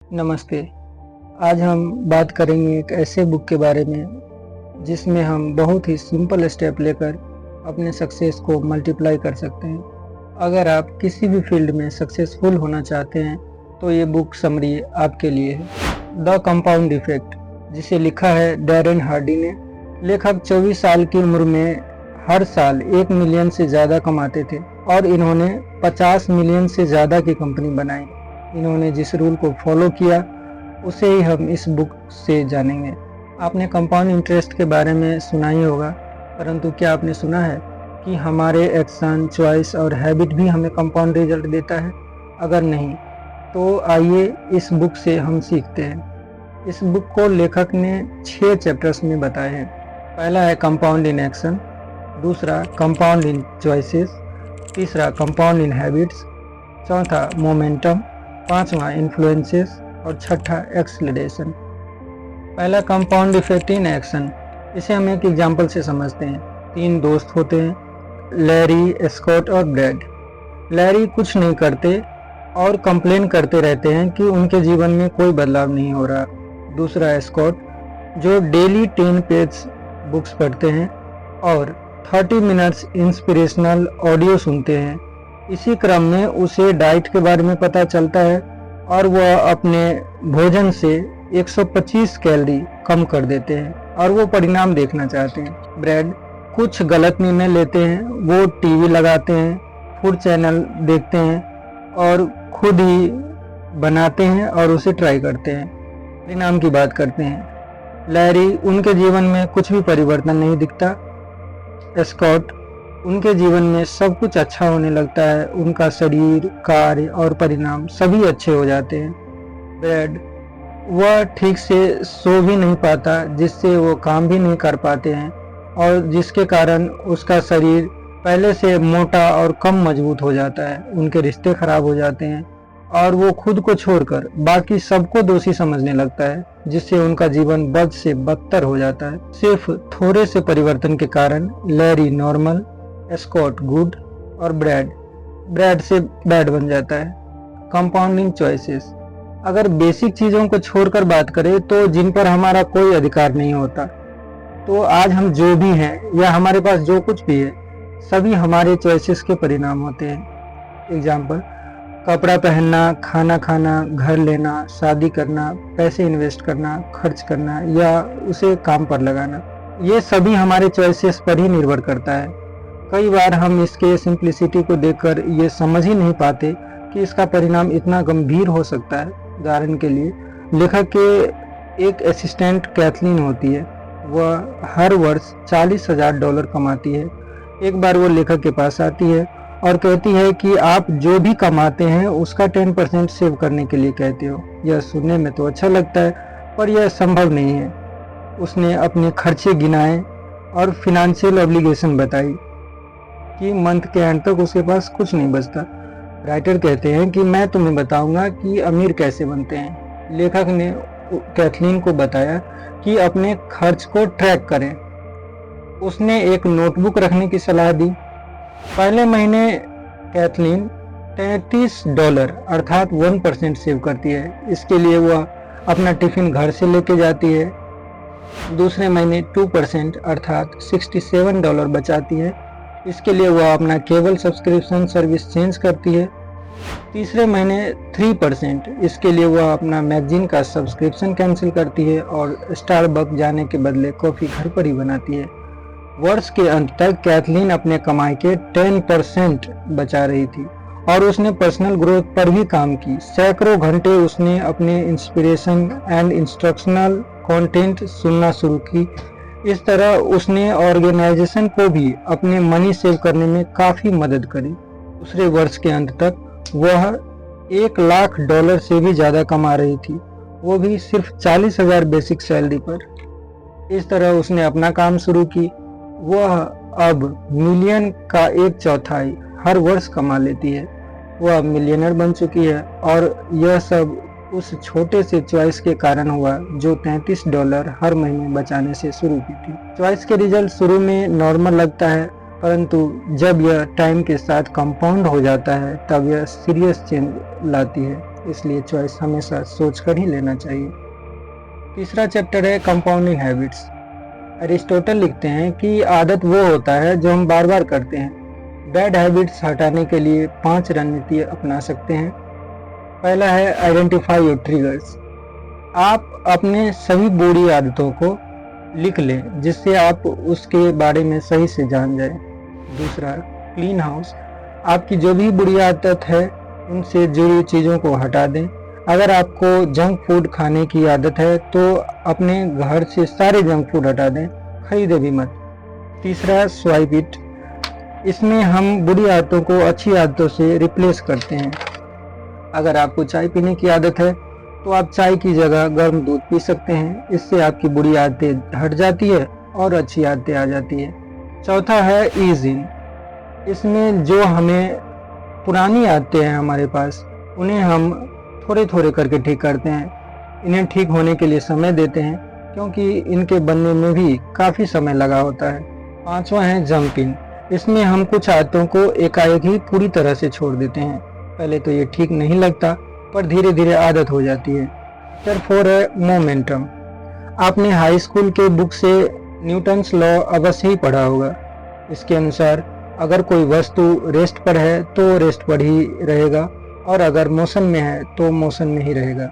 नमस्ते। आज हम बात करेंगे एक ऐसे बुक के बारे में जिसमें हम बहुत ही सिंपल स्टेप लेकर अपने सक्सेस को मल्टीप्लाई कर सकते हैं। अगर आप किसी भी फील्ड में सक्सेसफुल होना चाहते हैं तो ये बुक समरी आपके लिए है। द कंपाउंड इफेक्ट, जिसे लिखा है डैरेन हार्डी ने। लेखक 24 साल की उम्र में हर साल 1 मिलियन से ज़्यादा कमाते थे और इन्होंने 50 मिलियन से ज़्यादा की कंपनी बनाई। इन्होंने जिस रूल को फॉलो किया उसे ही हम इस बुक से जानेंगे। आपने कंपाउंड इंटरेस्ट के बारे में सुना ही होगा, परंतु क्या आपने सुना है कि हमारे एक्शन, चॉइस और हैबिट भी हमें कंपाउंड रिजल्ट देता है? अगर नहीं तो आइए इस बुक से हम सीखते हैं। इस बुक को लेखक ने 6 चैप्टर्स में बताए हैं। पहला है कंपाउंड इन एक्शन, दूसरा कंपाउंड इन चॉइसेस, तीसरा कंपाउंड इन हैबिट्स, चौथा मोमेंटम, पांचवा इन्फ्लुएंसेस और छठा एक्सेलरेशन। पहला कंपाउंड इफेक्ट इन एक्शन, इसे हम एक एग्जाम्पल से समझते हैं। 3 दोस्त होते हैं, लैरी, स्कॉट और ब्रैड। लैरी कुछ नहीं करते और कंप्लेन करते रहते हैं कि उनके जीवन में कोई बदलाव नहीं हो रहा। दूसरा स्कॉट, जो डेली 10 पेज बुक्स पढ़ते हैं और 30 मिनट्स इंस्पिरेशनल ऑडियो सुनते हैं। इसी क्रम में उसे डाइट के बारे में पता चलता है और वह अपने भोजन से 125 कैलोरी कम कर देते हैं और वो परिणाम देखना चाहते हैं। ब्रैड कुछ गलत निर्णय लेते हैं, वो टीवी लगाते हैं, फूड चैनल देखते हैं और खुद ही बनाते हैं और उसे ट्राई करते हैं, परिणाम की बात करते हैं। लैरी, उनके जीवन में कुछ भी परिवर्तन नहीं दिखता। स्कॉट, उनके जीवन में सब कुछ अच्छा होने लगता है, उनका शरीर, कार्य और परिणाम सभी अच्छे हो जाते हैं। ब्रैड, वह ठीक से सो भी नहीं पाता, जिससे वो काम भी नहीं कर पाते हैं और जिसके कारण उसका शरीर पहले से मोटा और कम मजबूत हो जाता है। उनके रिश्ते खराब हो जाते हैं और वो खुद को छोड़कर बाकी सबको दोषी समझने लगता है, जिससे उनका जीवन बद से बदतर हो जाता है। सिर्फ थोड़े से परिवर्तन के कारण लैरी नॉर्मल, स्कॉट गुड और ब्रैड से बैड बन जाता है। कंपाउंडिंग चॉइसेस, अगर बेसिक चीज़ों को छोड़कर बात करें तो जिन पर हमारा कोई अधिकार नहीं होता, तो आज हम जो भी हैं या हमारे पास जो कुछ भी है सभी हमारे चॉइसेस के परिणाम होते हैं। एग्जाम्पल, कपड़ा पहनना, खाना खाना, घर लेना, शादी करना, पैसे इन्वेस्ट करना, खर्च करना या उसे काम पर लगाना, ये सभी हमारे चॉइसेस पर ही निर्भर करता है। कई बार हम इसके सिंप्लिसिटी को देखकर ये समझ ही नहीं पाते कि इसका परिणाम इतना गंभीर हो सकता है। उदाहरण के लिए, लेखक के एक असिस्टेंट कैथलीन होती है। वह हर वर्ष $40,000 कमाती है। एक बार वो लेखक के पास आती है और कहती है कि आप जो भी कमाते हैं उसका 10% सेव करने के लिए कहते हो। यह सुनने में तो अच्छा लगता है, पर यह संभव नहीं है। उसने अपने खर्चे गिनाए और फिनेंशियल ऑब्लिगेशन बताई कि मंथ के एंड तक उसके पास कुछ नहीं बचता। राइटर कहते हैं कि मैं तुम्हें बताऊंगा कि अमीर कैसे बनते हैं। लेखक ने कैथलीन को बताया कि अपने खर्च को ट्रैक करें। उसने एक नोटबुक रखने की सलाह दी। पहले महीने कैथलीन $33 अर्थात 1% सेव करती है। इसके लिए वह अपना टिफिन घर से लेके जाती है। दूसरे महीने 2% अर्थात $67 बचाती है। इसके लिए वह अपना केबल सब्सक्रिप्शन सर्विस चेंज करती है। तीसरे महीने 3%, इसके लिए वह अपना मैगजीन का सब्सक्रिप्शन कैंसिल करती है और स्टारबक्स जाने के बदले कॉफ़ी घर पर ही बनाती है। वर्ष के अंत तक कैथलीन अपने कमाई के 10% बचा रही थी और उसने पर्सनल ग्रोथ पर भी काम की। सैकड़ों घंटे उसने अपने इंस्पिरेशन एंड इंस्ट्रक्शनल कंटेंट सुनना शुरू की। इस तरह उसने ऑर्गेनाइजेशन को भी अपने मनी सेव करने में काफ़ी मदद करी। दूसरे वर्ष के अंत तक वह $1,00,000 से भी ज़्यादा कमा रही थी, वो भी सिर्फ 40,000 बेसिक सैलरी पर। इस तरह उसने अपना काम शुरू की। वह अब मिलियन का 1/4 हर वर्ष कमा लेती है। वह अब मिलियनर बन चुकी है और यह सब उस छोटे से चॉइस के कारण हुआ जो $33 हर महीने बचाने से शुरू की थी। चॉइस के रिजल्ट शुरू में नॉर्मल लगता है, परंतु जब यह टाइम के साथ कंपाउंड हो जाता है तब यह सीरियस चेंज लाती है। इसलिए चॉइस हमेशा सोच कर ही लेना चाहिए। तीसरा चैप्टर है कंपाउंडिंग हैबिट्स। अरिस्टोटल लिखते हैं कि आदत वो होता है जो हम बार बार करते हैं। बैड हैबिट्स हटाने के लिए 5 रणनीति अपना सकते हैं। पहला है आइडेंटिफाई योर ट्रिगर्स। आप अपने सभी बुरी आदतों को लिख लें जिससे आप उसके बारे में सही से जान जाएं। दूसरा, क्लीन हाउस। आपकी जो भी बुरी आदत है उनसे जुड़ी चीज़ों को हटा दें। अगर आपको जंक फूड खाने की आदत है तो अपने घर से सारे जंक फूड हटा दें, खरीदे भी मत। तीसरा, स्वाइप इट। इसमें हम बुरी आदतों को अच्छी आदतों से रिप्लेस करते हैं। अगर आपको चाय पीने की आदत है तो आप चाय की जगह गर्म दूध पी सकते हैं। इससे आपकी बुरी आदतें हट जाती है और अच्छी आदतें आ जाती है। चौथा है ईज इन। इसमें जो हमें पुरानी आदतें हैं हमारे पास, उन्हें हम थोड़े थोड़े करके ठीक करते हैं। इन्हें ठीक होने के लिए समय देते हैं क्योंकि इनके बनने में भी काफ़ी समय लगा होता है। पांचवा है जंप इन। इसमें हम कुछ आदतों को एकाएक ही पूरी तरह से छोड़ देते हैं। पहले तो ये ठीक नहीं लगता पर धीरे धीरे आदत हो जाती है। चैप्टर 4 है मोमेंटम। आपने हाई स्कूल के बुक से न्यूटन्स लॉ अवश्य ही पढ़ा होगा। इसके अनुसार अगर कोई वस्तु रेस्ट पर है तो रेस्ट पर ही रहेगा और अगर मोशन में है तो मोशन में ही रहेगा।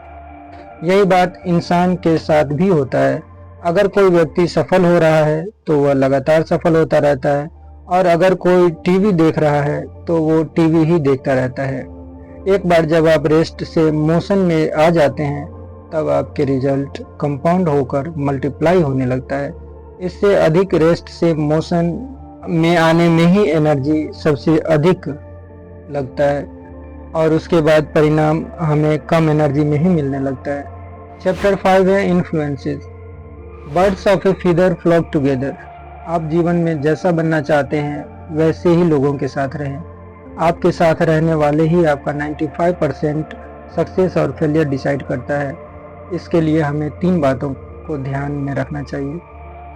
यही बात इंसान के साथ भी होता है। अगर कोई व्यक्ति सफल हो रहा है तो वह लगातार सफल होता रहता है और अगर कोई टीवी देख रहा है तो वो टीवी ही देखता रहता है। एक बार जब आप रेस्ट से मोशन में आ जाते हैं तब आपके रिजल्ट कंपाउंड होकर मल्टीप्लाई होने लगता है। इससे अधिक रेस्ट से मोशन में आने में ही एनर्जी सबसे अधिक लगता है और उसके बाद परिणाम हमें कम एनर्जी में ही मिलने लगता है। चैप्टर 5 है influences. Birds of a feather flock together. आप जीवन में जैसा बनना चाहते हैं वैसे ही लोगों के साथ रहें। आपके साथ रहने वाले ही आपका 95% सक्सेस और फेलियर डिसाइड करता है। इसके लिए हमें 3 बातों को ध्यान में रखना चाहिए।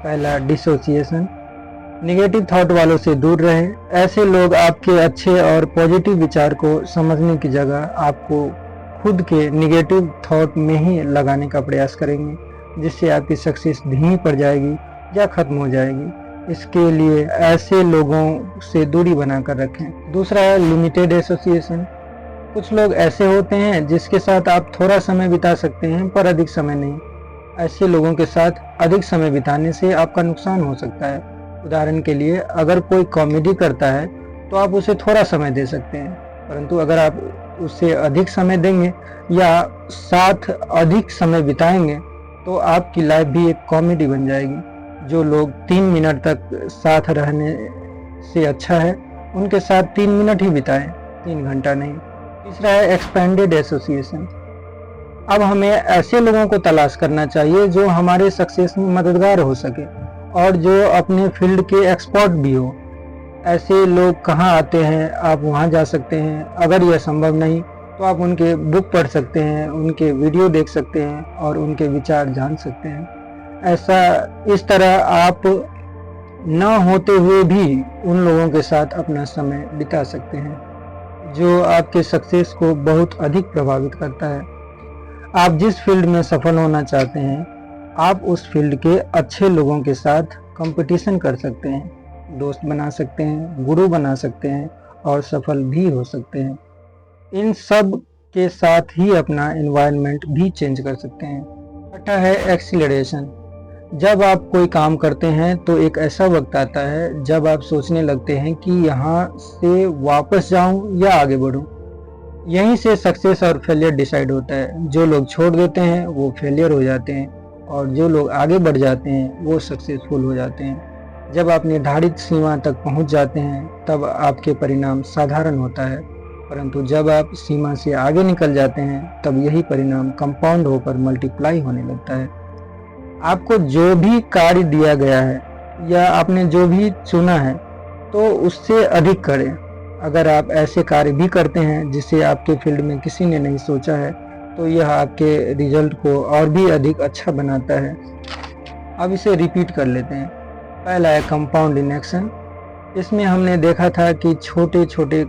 पहला, डिसोसिएशन। निगेटिव थॉट वालों से दूर रहें। ऐसे लोग आपके अच्छे और पॉजिटिव विचार को समझने की जगह आपको खुद के निगेटिव थॉट में ही लगाने का प्रयास करेंगे, जिससे आपकी सक्सेस धीमी पड़ जाएगी या खत्म हो जाएगी। इसके लिए ऐसे लोगों से दूरी बनाकर रखें। दूसरा है लिमिटेड एसोसिएशन। कुछ लोग ऐसे होते हैं जिसके साथ आप थोड़ा समय बिता सकते हैं पर अधिक समय नहीं। ऐसे लोगों के साथ अधिक समय बिताने से आपका नुकसान हो सकता है। उदाहरण के लिए, अगर कोई कॉमेडी करता है तो आप उसे थोड़ा समय दे सकते हैं, परंतु अगर आप उसे अधिक समय देंगे या साथ अधिक समय बिताएंगे तो आपकी लाइफ भी एक कॉमेडी बन जाएगी। जो लोग 3 मिनट तक साथ रहने से अच्छा है उनके साथ 3 मिनट ही बिताएं, 3 घंटा नहीं। तीसरा है एक्सपेंडेड एसोसिएशन। अब हमें ऐसे लोगों को तलाश करना चाहिए जो हमारे सक्सेस में मददगार हो सके और जो अपने फील्ड के एक्सपर्ट भी हो। ऐसे लोग कहाँ आते हैं, आप वहाँ जा सकते हैं। अगर यह संभव नहीं तो आप उनके बुक पढ़ सकते हैं, उनके वीडियो देख सकते हैं और उनके विचार जान सकते हैं। इस तरह आप न होते हुए भी उन लोगों के साथ अपना समय बिता सकते हैं जो आपके सक्सेस को बहुत अधिक प्रभावित करता है। आप जिस फील्ड में सफल होना चाहते हैं, आप उस फील्ड के अच्छे लोगों के साथ कंपटीशन कर सकते हैं, दोस्त बना सकते हैं, गुरु बना सकते हैं और सफल भी हो सकते हैं। इन सब के साथ ही अपना एनवायरनमेंट भी चेंज कर सकते हैं। छठा है एक्सीलरेशन। जब आप कोई काम करते हैं तो एक ऐसा वक्त आता है जब आप सोचने लगते हैं कि यहाँ से वापस जाऊं या आगे बढ़ूं। यहीं से सक्सेस और फेलियर डिसाइड होता है। जो लोग छोड़ देते हैं वो फेलियर हो जाते हैं और जो लोग आगे बढ़ जाते हैं वो सक्सेसफुल हो जाते हैं। जब आप निर्धारित सीमा तक पहुंच जाते हैं तब आपके परिणाम साधारण होता है, परंतु जब आप सीमा से आगे निकल जाते हैं तब यही परिणाम कंपाउंड होकर मल्टीप्लाई होने लगता है। आपको जो भी कार्य दिया गया है या आपने जो भी चुना है तो उससे अधिक करें। अगर आप ऐसे कार्य भी करते हैं जिसे आपके फील्ड में किसी ने नहीं सोचा है तो यह आपके रिजल्ट को और भी अधिक अच्छा बनाता है। अब इसे रिपीट कर लेते हैं। पहला है कंपाउंड इन एक्शन। इसमें हमने देखा था कि छोटे छोटे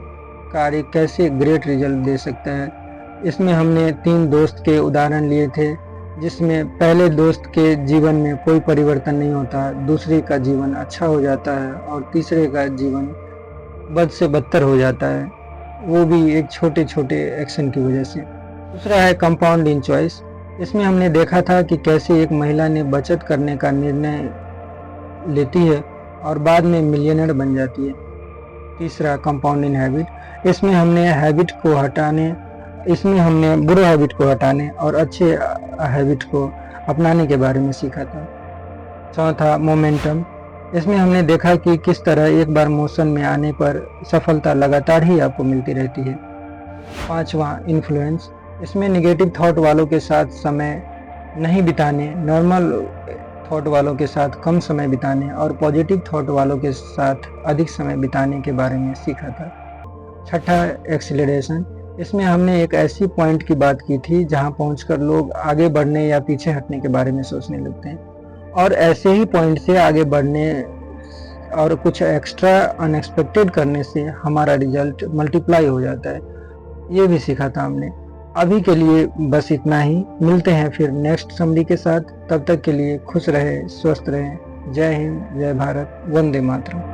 कार्य कैसे ग्रेट रिजल्ट दे सकते हैं। इसमें हमने 3 दोस्त के उदाहरण लिए थे, जिसमें पहले दोस्त के जीवन में कोई परिवर्तन नहीं होता, दूसरे का जीवन अच्छा हो जाता है और तीसरे का जीवन बद से बदतर हो जाता है, वो भी एक छोटे-छोटे एक्शन की वजह से। दूसरा है कंपाउंडिंग चॉइस। इसमें हमने देखा था कि कैसे एक महिला ने बचत करने का निर्णय लेती है और बाद में मिलियनेयर बन जाती है। तीसरा कंपाउंडिंग हैबिट। इसमें हमने बुरे हैबिट को हटाने और अच्छे हैबिट को अपनाने के बारे में सीखा था। चौथा मोमेंटम। इसमें हमने देखा कि किस तरह एक बार मोशन में आने पर सफलता लगातार ही आपको मिलती रहती है। पांचवा इन्फ्लुएंस। इसमें निगेटिव थॉट वालों के साथ समय नहीं बिताने, नॉर्मल थॉट वालों के साथ कम समय बिताने और पॉजिटिव थॉट वालों के साथ अधिक समय बिताने के बारे में सीखा था। छठा एक्सीलरेशन। इसमें हमने एक ऐसी पॉइंट की बात की थी जहां पहुंचकर लोग आगे बढ़ने या पीछे हटने के बारे में सोचने लगते हैं, और ऐसे ही पॉइंट से आगे बढ़ने और कुछ एक्स्ट्रा अनएक्सपेक्टेड करने से हमारा रिजल्ट मल्टीप्लाई हो जाता है। ये भी सीखा था हमने। अभी के लिए बस इतना ही। मिलते हैं फिर नेक्स्ट समरी के साथ। तब तक के लिए खुश रहे, स्वस्थ रहें। जय हिंद, जय भारत, वंदे मातरम।